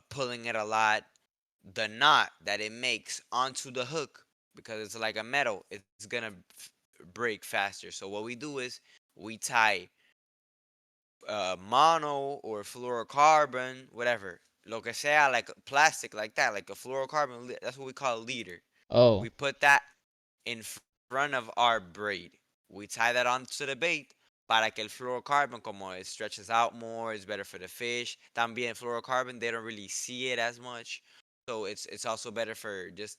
pulling it a lot, the knot that it makes onto the hook, because it's like a metal, it's gonna break faster. So what we do is we tie mono or fluorocarbon, whatever, lo que sea, like plastic, like that, like a fluorocarbon. That's what we call a leader. Oh, We put that in front of our braid. We tie that onto the bait para que el fluorocarbon, como it stretches out more, it's better for the fish. También fluorocarbon, they don't really see it as much, so it's also better for just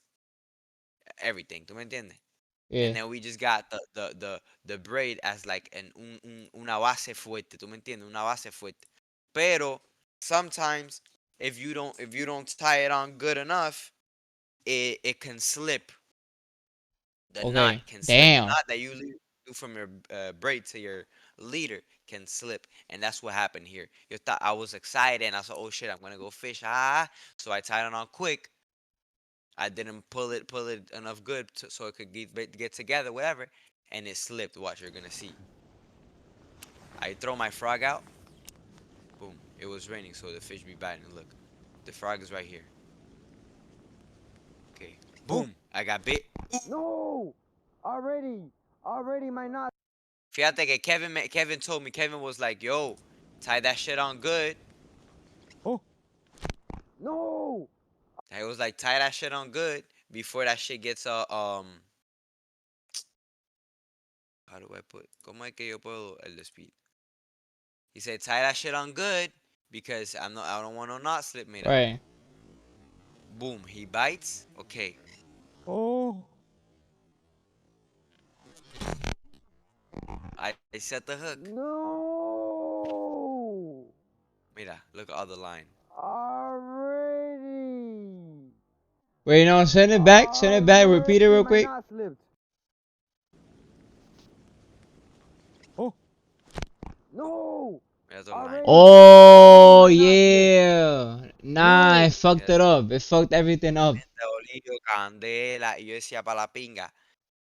everything. ¿Tú me entiendes? And yeah. then we just got the braid as like una base fuerte. ¿Tú me entiendes? Una base fuerte. Pero sometimes if you don't tie it on good enough, it can slip. The knot Okay. can slip. The Damn. knot that you do from your braid to your leader can slip, and that's what happened here. You thought I was excited, and I said, "Oh shit, I'm gonna go fish!" So I tied it on quick. I didn't pull it enough good so it could get together, whatever, and it slipped. Watch, you're gonna see. I throw my frog out. Boom. It was raining, so the fish be biting. Look, the frog is right here. Okay. Boom. I got bit. No! Already my knot. Fíjate que Kevin told me, Kevin was like, yo, tie that shit on good. No! He was like, tie that shit on good before that shit gets how do I put? ¿Cómo es que yo puedo el speed? He said, tie that shit on good because I don't want no knot slip. Mira. Right. Boom. He bites. Okay. Oh. I set the hook. No! Mira, look at all the line. Already. Wait, no, send it back. Send it back. Repeat it real My quick. knot slipped. Oh. No! Mira the line. Oh, My knot slipped. yeah. Nah, it fucked Yeah. it up. It fucked everything up. Olillo, candela, y yo decía pa' la pinga.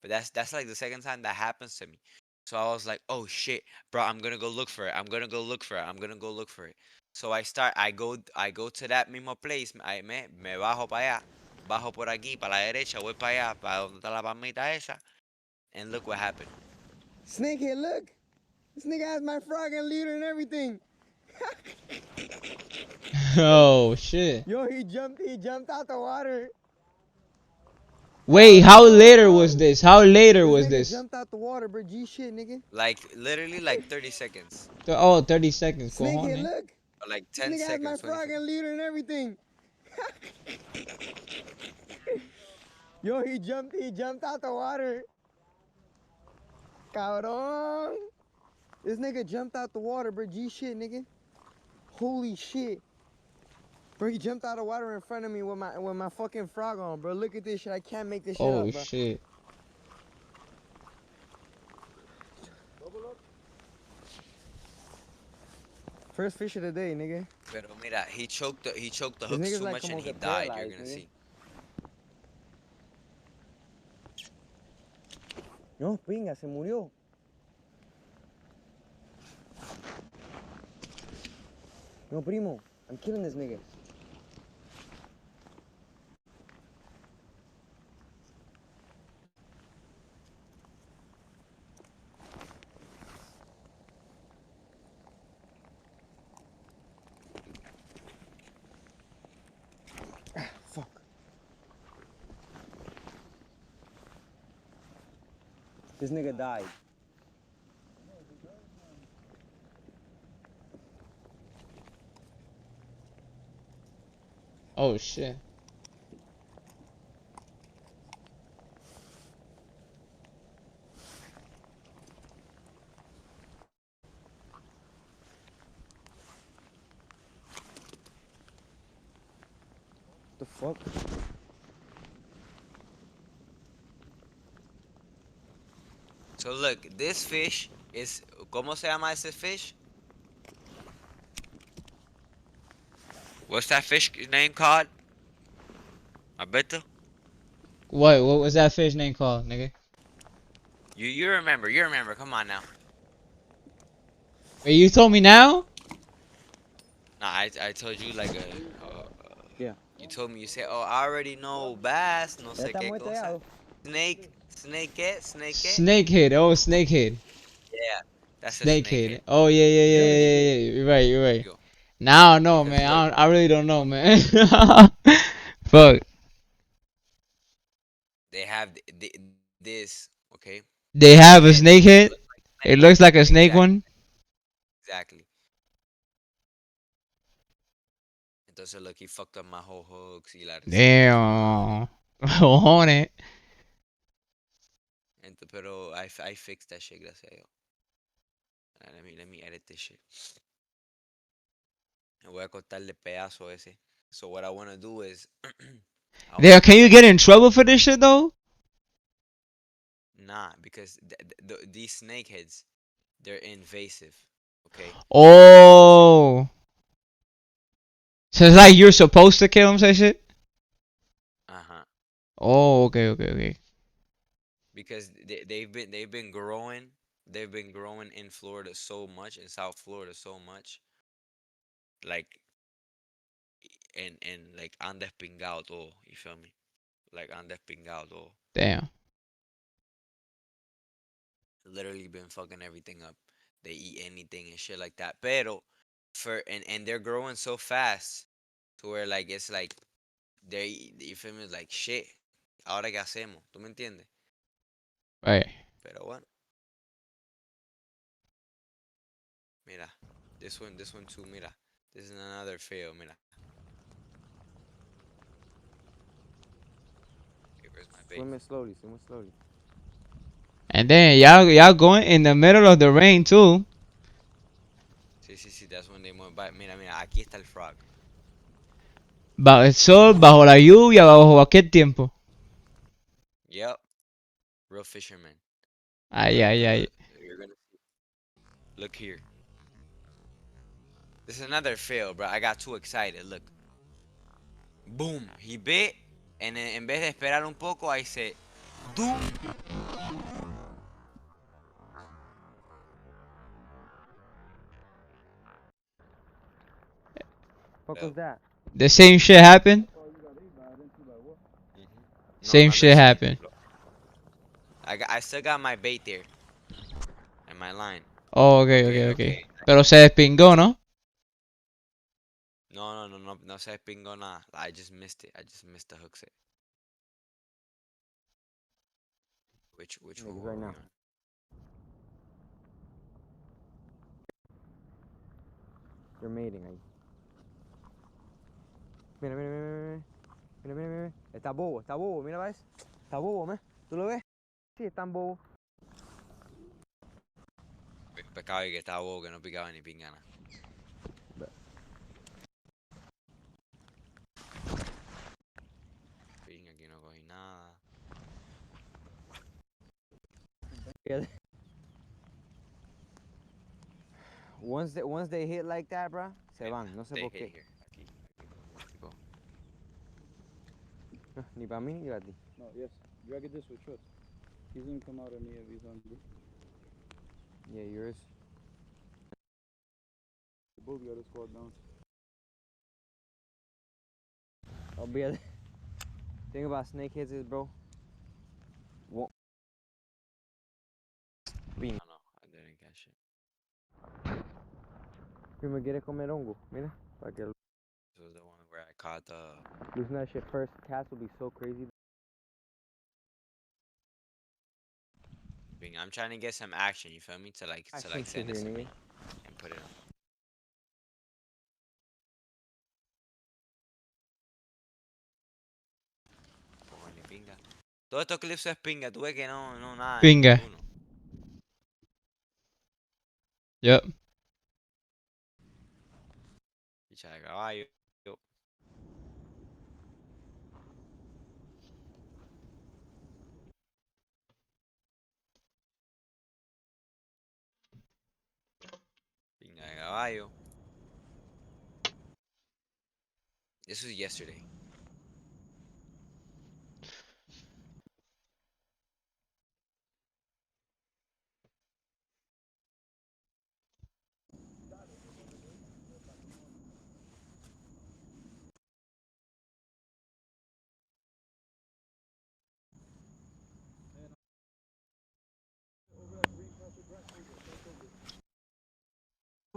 But that's like the second time that happens to me. So I was like, oh shit, bro, I'm gonna go look for it. I'm gonna go look for it. I'm gonna go look for it. So I go to that mismo place. Me bajo para allá. Bajo por aquí, para la derecha, voy para allá, para donde está la palmita esa. And look what happened. Snakehead, look! This nigga has my frog and leader and everything. Oh, shit. Yo, he jumped out the water. Wait, how later was this? How later was Nigga this? jumped out the water, bro. G shit, nigga. Like literally like 30 seconds. Oh, 30 seconds. Snakehead, Cojones. look! Or like This 10 nigga has my seconds, 20 frog seconds. and leader and everything. Yo, he jumped out the water. Cabrón. This nigga jumped out the water, bro. G shit, nigga. Holy shit. Bro, he jumped out of water in front of me with my fucking frog on, bro. Look at this shit. I can't make this shit Oh, up, bro. shit. First fish of the day, nigga. Pero mira, he choked the This hook nigga's so like much and como he que died. You're paralyzed, gonna nigga. see. No, pinga, se murió. No, primo. I'm killing this nigga. Fuck. This nigga died. Oh, shit. The fuck? So look, this fish is, ¿cómo se llama ese fish? What's that fish name called? Alberto, What was that fish name called, nigga? you remember. Come on now. Wait, you told me now? Nah, I told you like Yeah. you told me, you said, oh, I already know bass, no Ya sé está qué muy cosa. tallado. Snake. Snakehead. Oh, snakehead. Yeah, that's a snakehead. Snakehead. Oh yeah. You're right. Yo, Now I know, because man. look, I really don't know, man. Fuck. they have this, okay? They The have a head snakehead. looks like It snake. looks like a snake Exactly, one. exactly. Entonces, look, he fucked up my whole hooks y la receta y su madre. Damn. On it. Pero I fixed that shit, gracias a Dios. Let me edit this shit. Me voy a cortarle pedazo ese. So what I want to do is, I There, want to can you like, get in trouble for this shit though? nah, because these snakeheads, they're invasive, okay? Oh. So it's like you're supposed to kill him, say shit? Uh-huh. Oh, okay. Because they've been growing. They've been growing in Florida so much, in South Florida so much. Like, and like han despingado todo, you feel me? Like han despingado todo. Damn. Literally been fucking everything up. They eat anything and shit like that. Pero and they're growing so fast to where like it's like you feel me, like shit. Ahora qué hacemos? ¿Tú me entiendes? Right. Pero bueno, mira. This one too, mira. This is another fail, mira. Okay, where's my bait? Swim it slowly, swim it slowly. And then y'all going in the middle of the rain too. Sí, that's when they went by. Mira, aquí está el frog. Bajo el sol, bajo la lluvia, bajo cualquier tiempo. Yep. Real fisherman. Ay. You're gonna look here. This is another fail, bro. I got too excited. Look. Boom. He bit. And en vez de esperar un poco, I said, doom. What was that? The same shit happened. No, Same not shit the same. happened. I still got my bait there. And my line. Oh, okay. Pero se despingó, ¿no? No se despingó nada. I just missed it. I just missed the hook set. Which Niggas hole right are we now. on? You're mating ahí. Mira. Está bobo, mira, ¿ves? Está bobo, ¿me? ¿Tú lo ves? Sí, está bobo. Pescado y que estaba bobo, que no picaba ni pingana. Ping, aquí no cogí nada. Once they hit like that, bro, se van, no sé They por hit qué. here. Aquí tipo. Ni para mí ni para ti. No, yes. Drag it this way, trust. He's gonna come out at me if he's hungry. Yeah, yours. The both got his squad down. I'll be at Thing about snakeheads is, bro. No, I didn't catch it. Primo quiere comer hongo, mira. Para que This was the one where I caught the. losing that shit first. Cast will be so crazy. Ping. I'm trying to get some action, you feel me? To like Action send shit this here, to nigga. me and put it on. Coño, ni pinga. Todos estos clips es pinga, tú ves que no nada. Pinga. Ninguno. Yep. Picha de caballo. Pinga de caballo. This was yesterday.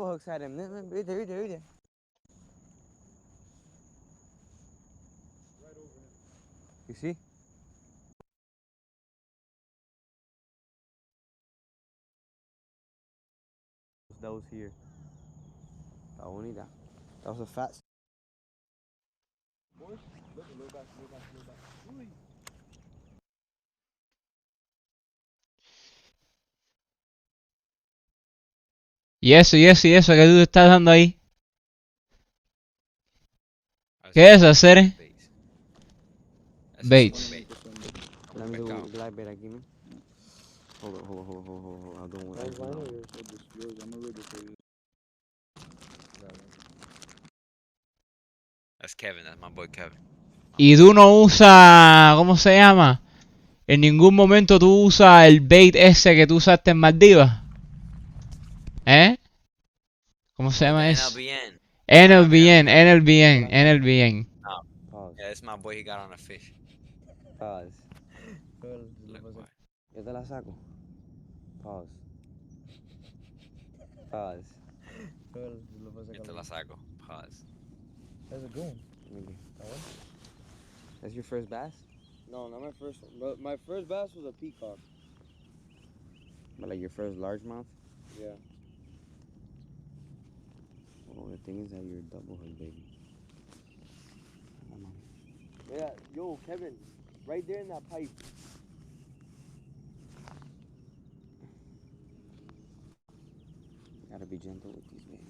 hooks at him. Right there, right there, right there. You see? That was here. Está bonita. That was a fat. Y eso, que tú te estás dando ahí. That's ¿Qué es eso, Cere? baits. That's Baits. bait. Let me do Pescado. black bait aquí, man. Hold on. I don't want That's to. mine or yours? Or just yours? I'm gonna read it for you. That's Kevin. That's my boy Kevin. Y tú no usas, ¿cómo se llama? En ningún momento tú usas el bait ese que tú usaste en Maldivas. ¿Eh? ¿Cómo se llama The eso? NLBN. NLBN. Pause. Yeah, that's my boy. He got on a fish. Pause. Look, boy. Yo te la saco. Pause. Pause. Yo te la saco. Pause. That's a good one. Maybe. That's your first bass? No, not my first one. But my first bass was a peacock. But like your first largemouth? Yeah. Oh, the thing is that you're a double hook, baby. Yeah, yo, Kevin, right there in that pipe. Gotta be gentle with these, baby.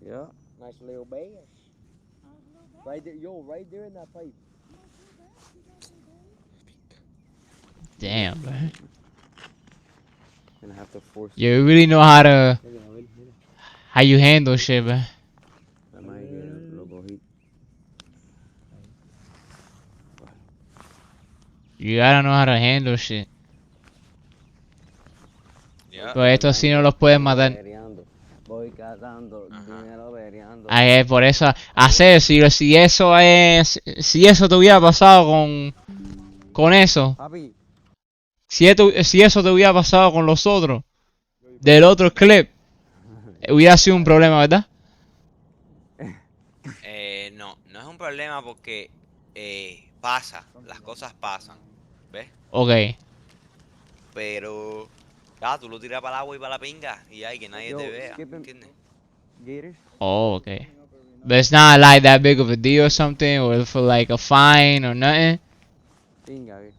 Yeah. Nice little bass. Right there, yo, right there in that pipe. Damn, man. Gonna have to force. You really know how you handle shit, man. I might get a logo heat. You gotta know how to handle shit. Yeah. Pues esto sí no los pueden matar. Voy cazando, Ajá. dinero veriando. Por eso, hacer, si eso es, si eso te hubiera pasado con eso, Papi, si eso te hubiera pasado con los otros, del otro clip, hubiera sido un problema, ¿verdad? No es un problema porque pasa, las cosas pasan, ¿ves? Ok. Pero ya, tú lo tiras para el agua y para la pinga y hay que nadie Yo, te vea, skip him. ¿entiendes? Gators. Oh, okay. But it's not like that big of a deal or something, or for like a fine or nothing. Pinga,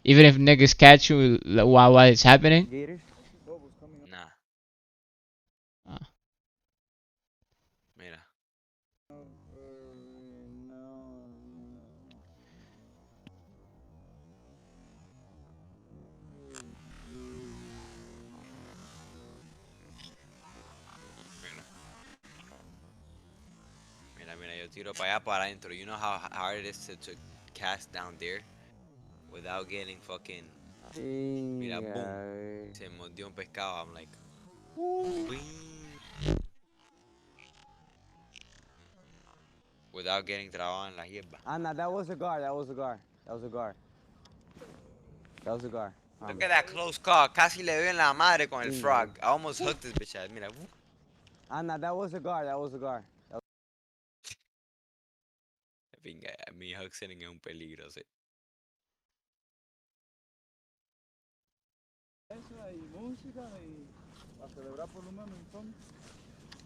Even if niggas catch you while it's happening. Gators. Nah. Ah. Mira. Mira, yo tiro para allá, para adentro. You know how hard it is to cast down there without getting fucking... Mira, boom. Pinga. Se mordió un pescado. I'm like... Wing. Without getting trabado en la hierba. Nah, that was a gar. That was a gar. That was a gar. That was a gar. Look at that close call. Casi le doy en la madre con el Pinga. frog. I almost hooked this bitch ass. Mira. Nah, that was a gar. That was a gar. Pinga, mi hook setting es un peligro, sí. Esa y música y a celebrar por lo menos entonces.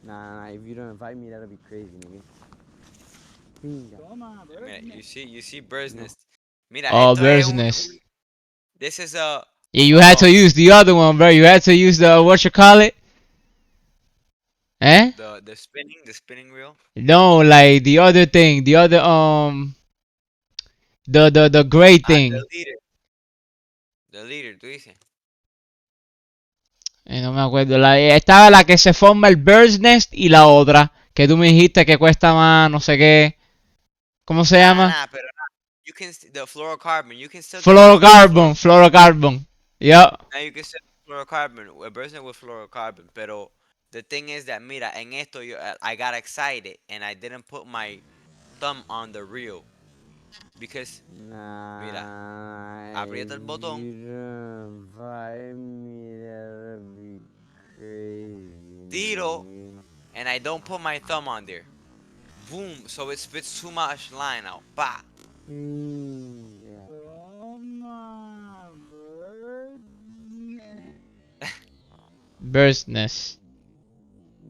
Nah, if you don't invite me, that'll be crazy, nigga. Pinga. Toma, Mira, bro. you see bird's nest. Mira, Oh, esto es bird's un- nest. This is a... Yeah, you had to use the other one, bro. You had to use the what you call it? Eh? The spinning reel. No, like the other thing, the other the gray thing. The leader, tú dices. No me acuerdo. Estaba la que se forma el bird's nest y la otra que tú me dijiste que cuesta más, no sé qué. ¿Cómo se llama? Nah, pero nah. You can the fluorocarbon. You can still Fluorocarbon. Yep. Now you can still do fluorocarbon. A bird's nest with fluorocarbon. Pero the thing is that mira, en esto I got excited and I didn't put my thumb on the reel. Because Nah, aprieta el botón. you don't invite me, that would be crazy. Tiro, nigga. and I don't put my thumb on there. Boom, so it spits too much line out. Bah. Yeah. Bird's nest.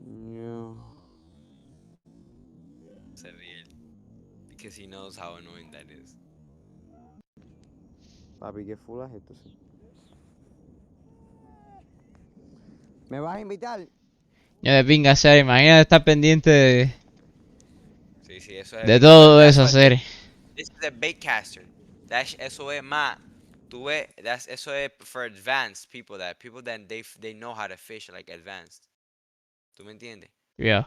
Yeah. Se ríe él, because he knows how annoying that is. Papi, qué fulas esto, sí. ¿Me vas a invitar? Ya de pinga serie, imagínate estar pendiente Sí, sí, eso es de bien todo cabrón. That's eso, why serie. this is a baitcaster. Eso es más. Tú ves, eso es for advanced people that they know how to fish like advanced. ¿Tú me entiendes? Yeah.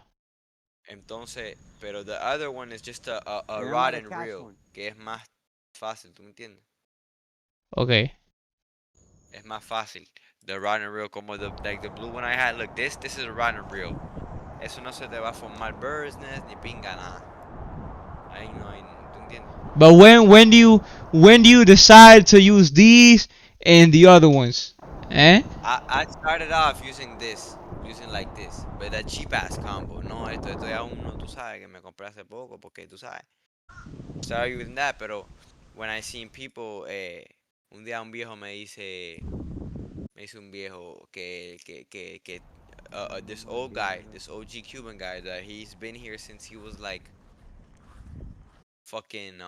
Entonces, pero the other one is just a And I'm rod about to and catch reel, one. que es más fácil, ¿tú me entiendes? Okay. Es más fácil. The rod and reel, como the blue one I had. Look, this is a rod and reel. Eso no se te va a formar bird's nest ni pinga nada. Ahí no hay, ¿tú entiendes? But when do you decide to use these and the other ones? Eh? I started off using like this, but that cheap ass combo. No, esto es aún no, tú sabes, que me compré hace poco, porque tú sabes. Started using that, pero when I seen people, un día un viejo me dice un viejo que this old guy, this OG Cuban guy, that he's been here since he was like fucking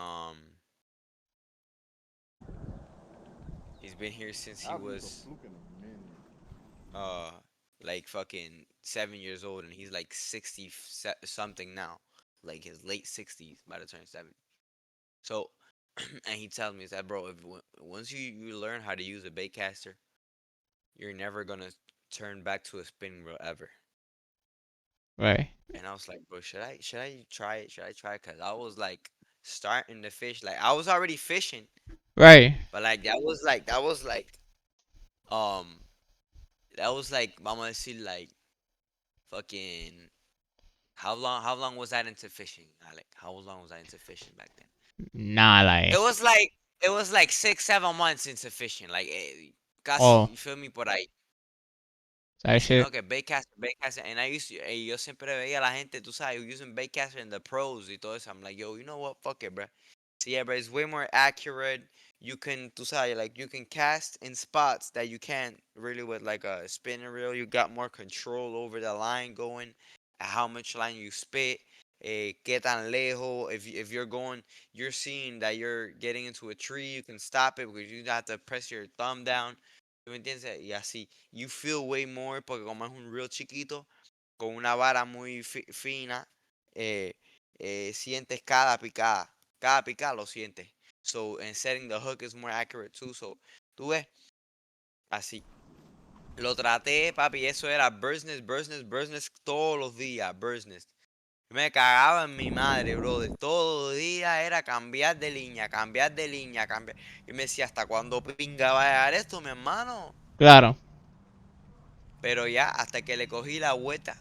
he's been here since he I've used a was fluke in a minute. like fucking 7 years old, and he's like 60 something now, like his late 60s, about to turn 70. So and he tells me, he said, bro, if once you learn how to use a baitcaster, you're never gonna turn back to a spinning reel ever. Right. And I was like, bro, should I try it? Should I try it? Cause I was like starting to fish. Like I was already fishing, Right. but like um that was like vamos a decir like fucking how long was that into fishing? Like how long was I into fishing back then? Nah, like. It was like 6-7 months into fishing. Like casi, Oh, you feel me por ahí. that Dice, shit. no, que baitcaster, and yo siempre veía a la gente, tú sabes, using baitcaster in the pros y todo eso. I'm like, yo, you know what, fuck it, bro. So yeah, bro, it's way more accurate. You can, tú sabes, like, you can cast in spots that you can't really with like a spinning reel. You got more control over the line going, how much line you spit, qué tan lejos. If you're going, you're seeing that you're getting into a tree, you can stop it because you have to press your thumb down. ¿Tú me entiendes? Y así, you feel way more, porque como es un reel chiquito, con una vara muy fina, sientes cada picada lo sientes. So, and setting the hook is more accurate too. So, tú ves, así. Lo traté, papi, eso era bird's nest todos los días, bird's nest. Me cagaba en mi madre, brother. Todo el día era cambiar de línea, cambiar de línea, cambiar. Y me decía, ¿hasta cuándo pinga va a llegar esto, mi hermano? Claro. Pero ya, hasta que le cogí la vuelta.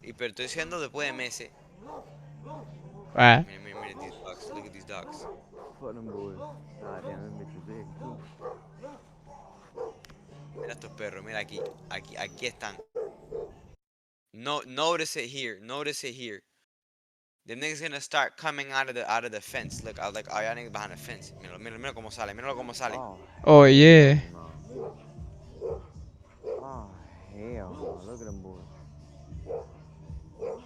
Y pero estoy diciendo después de meses. Right. Mira these ducks. Look at these ducks. Fuck them boys. God damn, them bitches big too. Mira estos perros, mira aquí. Aquí están. No, notice it here. Notice it here. The niggas gonna start coming out of the fence. Look, I was like, oh, y'all niggas behind the fence. Mira cómo sale. Mira cómo sale. Oh, Oh, yeah. no. Oh, hell no. Look at them boys.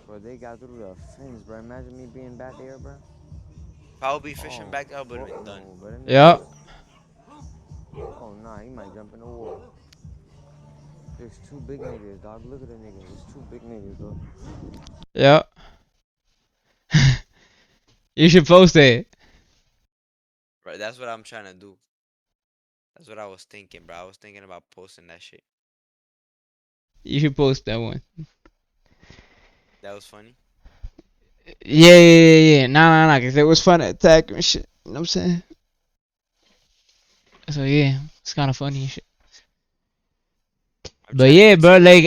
Bro, they got through the fence, bro. Imagine me being back there, bro. If I would be fishing Oh, back there, I would have fuck been done. no, bro. Them Yep. niggas- Oh, nah, he might jump in the water. There's two big niggas, dog. Look at the niggas. There's two big niggas, dog. Yep. You should post it. Right, that's what I'm trying to do. That's what I was thinking, bro. I was thinking about posting that shit. You should post that one. That was funny. Yeah. Nah. Cause it was fun to attack and shit. You know what I'm saying? So yeah, it's kind of funny and shit. I'm But trying to yeah, get bro, some- like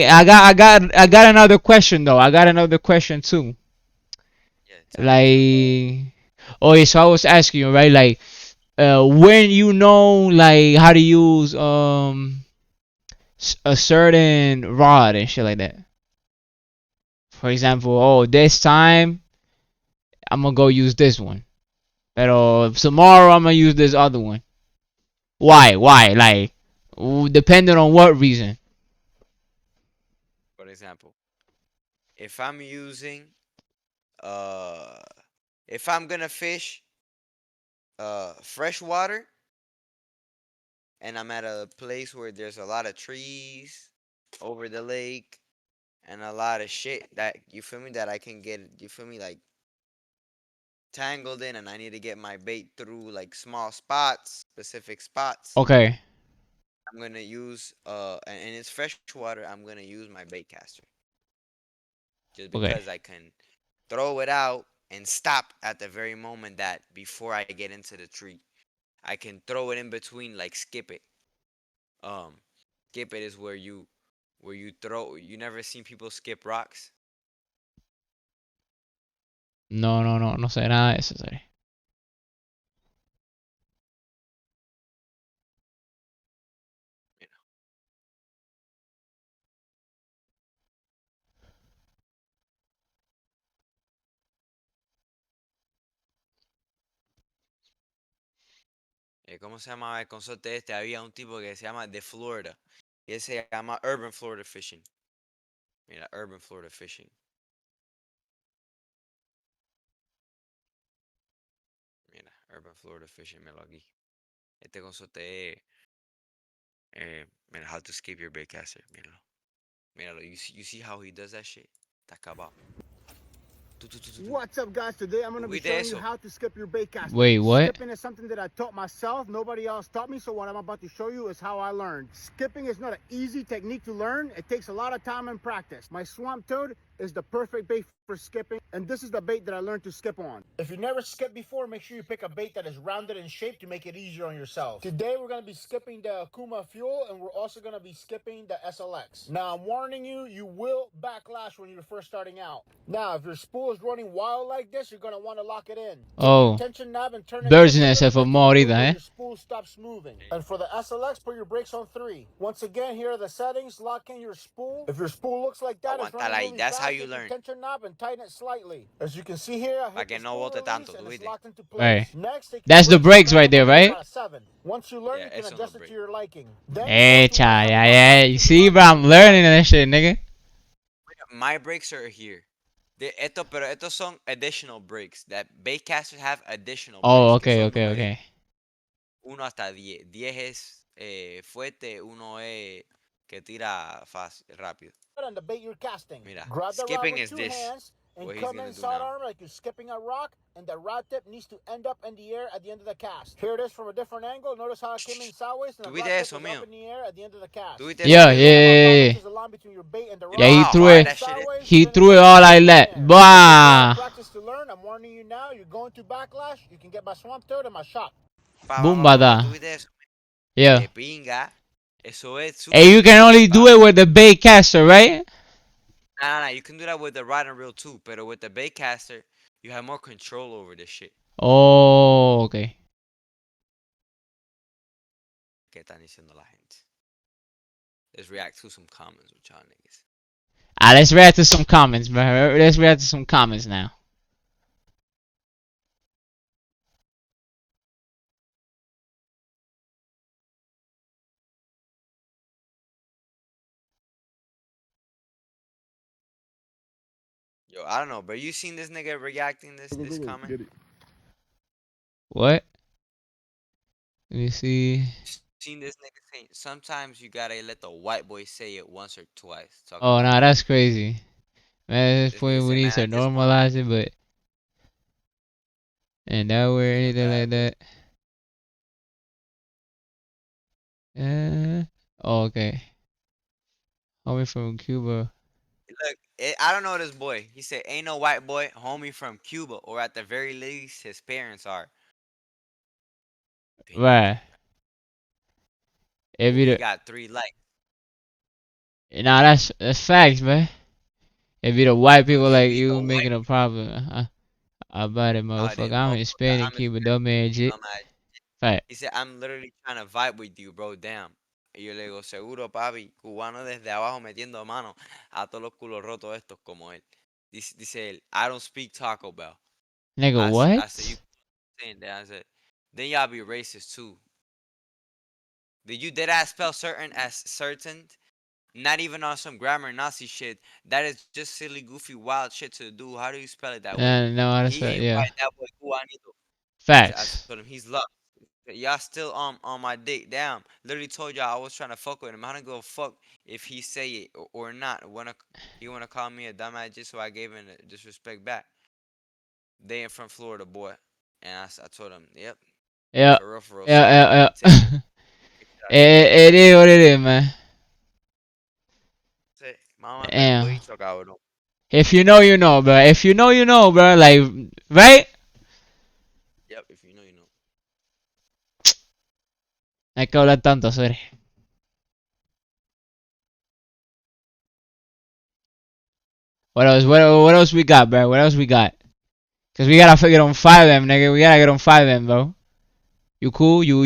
I got another question though. I got another question too. Yeah, tell me. Like, Oh yeah, so I was asking you, right? Like, when you know, like, how to use a certain rod and shit like that. For example, oh, this time I'm gonna go use this one, but tomorrow I'm gonna use this other one. Why? Why? Like, depending on what reason. For example, if I'm using uh if I'm gonna fish fresh water and I'm at a place where there's a lot of trees over the lake and a lot of shit that you feel me that I can get you feel me like tangled in and I need to get my bait through like small spots, specific spots. Okay. I'm gonna use and it's fresh water, I'm gonna use my bait caster. Just Okay. because I can throw it out and stop at the very moment that before I get into the tree. I can throw it in between like skip it. Um skip it is where you throw you never seen people skip rocks? No, no, no, no sé nada de eso, sorry. ¿Cómo se llamaba el consorte este? Había un tipo que se llama The Florida. Y él se llama Urban Florida Fishing. Mira, Urban Florida Fishing. Mira, Urban Florida Fishing, míralo aquí. Este consorte es, mira, how to skip your bait caster. Míralo. Míralo. You see how he does that shit? Está acabado. What's up, guys? Today I'm going to be showing you how to skip your bait casting. Wait, what? Skipping is something that I taught myself. Nobody else taught me, so what I'm about to show you is how I learned. Skipping is not an easy technique to learn. It takes a lot of time and practice. My swamp toad is the perfect bait for skipping, and this is the bait that I learned to skip on. If you've never skipped before, make sure you pick a bait that is rounded in shape to make it easier on yourself. Today we're going to be skipping the Akuma Fuel, and we're also going to be skipping the SLX. Now I'm warning you, you will backlash when you're first starting out. Now if your spool is running wild like this, you're going to want to lock it in. Oh. Take your tension knob and turn it Virgin just a ese little fue bit to the point ahorita, where eh? your spool stops moving. And for the SLX, put your brakes on 3. Once again, here are the settings. Lock in your spool. If your spool looks like that, it's Aguantala running ahí. really That's fast, how you take your learn. tension knob and tighten it slightly. As you can see here, I Pa' hit que the no spool bote release tanto, and ¿tú it's viste? locked into place. Right. Next, take your That's the brakes brakes right there, right? about 7. Once you learn, Yeah, you can esos son adjust los it to brakes. your liking. Then Hey, go to where child, you yeah, have yeah. a You lock see, into bro, I'm your learning that shit, nigga. My brakes are here. Pero estos son additional brakes. That bait casters have additional Oh, brakes. Que okay, son okay, okay. 1 hasta 10. 10 es fuerte, 1 es que tira fácil, rápido. and the bait you're casting. Mira, Grab the rod skipping with is 2 this. hands and What he's come gonna in do side now. arm like you're skipping a rock, and the rod tip needs to end up in the air at the end of the cast. Here it is from a different angle. Notice how it came in sideways and the ¿Tú rod viste tip eso, was mío? up in the air at the end of the cast. ¿Tú viste Yeah, eso? yeah, yeah, yeah. Is the line between your bait and the You Yeah, know he how threw hard it. that shit is? He threw it all like that. Bah. Practice to learn. I'm warning you now. You're going to backlash. You can get my swamp toad and my shot. Boom, bada. ¿Tú viste eso? Yeah. De pinga. Eso es super Hey, you can only easy, do pa. it with the bait caster, right? Nah, you can do that with the rod and reel too, pero with the bait caster, you have more control over this shit. Oh, okay. ¿Qué están diciendo la gente? Let's react to some comments with y'all niggas. Let's react to some comments, bro. Let's react to some comments now. Yo, I don't know, bro. You seen this nigga reacting this comment? Get it. What? Let me see. Seen this nigga saying sometimes you gotta let the white boy say it once or twice. Talking Oh, about nah, that's crazy. Man, at this this point, nigga we said, need man, to at this point, normalize it, but. And that way, ain't anything bad, like that. Oh, okay. Homie from Cuba. Look, I don't know this boy. He said, ain't no white boy, homie from Cuba, or at the very least, his parents are. Right. Ooh, he Every got 3 likes. Nah, that's facts, man. If you the white people If like he the you white, making a problem, About it, No, I motherfucker. didn't, I'm bro. Hispanic, keep it dumb and shit. Fact. He said, I'm literally trying to vibe with you, bro. Damn. Y yo le digo, seguro, papi, cubano desde abajo metiendo mano a todos los culos rotos estos como él. Dice él, I don't speak Taco Bell. Nigga, I what? said, you saying that? I said, then y'all be racist too. Did you dead ass spell certain as certain? Not even on some grammar Nazi shit. That is just silly, goofy, wild shit to do. How do you spell it that way? No, I He ain't yeah. white, that boy cubanito. I Facts. told him he's lost. Y'all still on my dick. Damn. Literally told y'all I was trying to fuck with him. I don't give a fuck if he say it or not. He wanna call me a dumbass just so I gave him the disrespect back. They in from Florida, boy. And I told him, yep. Yeah. For real. Yeah. Take it. It is what it is, man. Mama, Damn. cabrón. If you know, you know, bro. If you know, you know, bro. Like, right? Yep, if you know, you know. Hay que hablar tanto, sorry. What else? What else we got, bro? What else we got? Cause we gotta get on 5M, nigga. We gotta get on 5M, bro. You cool? You